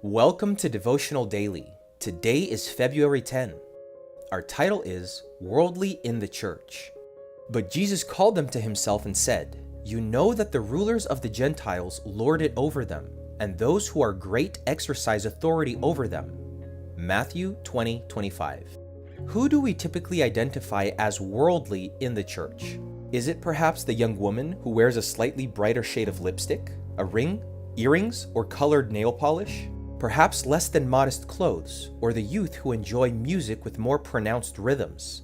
Welcome to Devotional Daily. Today is February 10. Our title is Worldly in the Church. But Jesus called them to himself and said, "You know that the rulers of the Gentiles lord it over them, and those who are great exercise authority over them." Matthew 20:25. Who do we typically identify as worldly in the church? Is it perhaps the young woman who wears a slightly brighter shade of lipstick, a ring, earrings, or colored nail polish? Perhaps less than modest clothes, or the youth who enjoy music with more pronounced rhythms.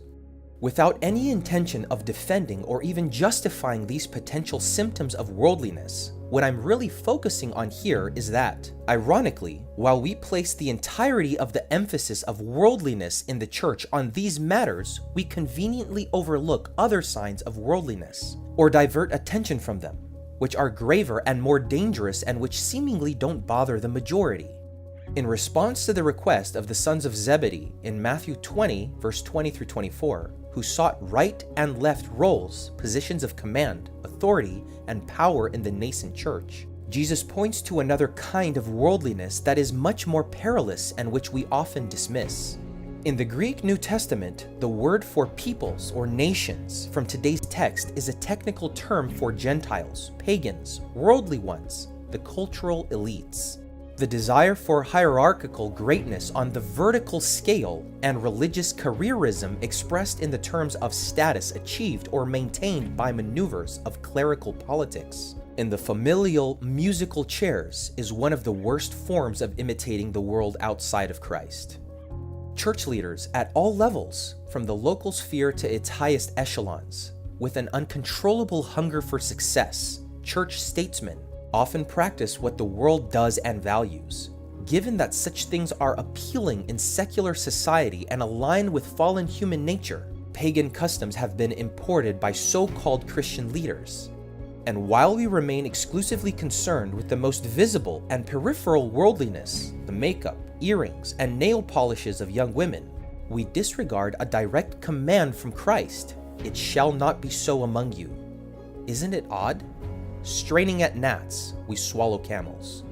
Without any intention of defending or even justifying these potential symptoms of worldliness, what I'm really focusing on here is that, ironically, while we place the entirety of the emphasis of worldliness in the church on these matters, we conveniently overlook other signs of worldliness, or divert attention from them, which are graver and more dangerous and which seemingly don't bother the majority. In response to the request of the sons of Zebedee in Matthew 20, verse 20 through 24, who sought right and left roles, positions of command, authority, and power in the nascent church, Jesus points to another kind of worldliness that is much more perilous and which we often dismiss. In the Greek New Testament, the word for peoples or nations from today's text is a technical term for Gentiles, pagans, worldly ones, the cultural elites. The desire for hierarchical greatness on the vertical scale and religious careerism expressed in the terms of status achieved or maintained by maneuvers of clerical politics in the familial musical chairs is one of the worst forms of imitating the world outside of Christ. Church leaders at all levels, from the local sphere to its highest echelons, with an uncontrollable hunger for success, church statesmen often practice what the world does and values. Given that such things are appealing in secular society and aligned with fallen human nature, pagan customs have been imported by so-called Christian leaders. And while we remain exclusively concerned with the most visible and peripheral worldliness, the makeup, earrings, and nail polishes of young women, we disregard a direct command from Christ, "It shall not be so among you." Isn't it odd? Straining at gnats, we swallow camels.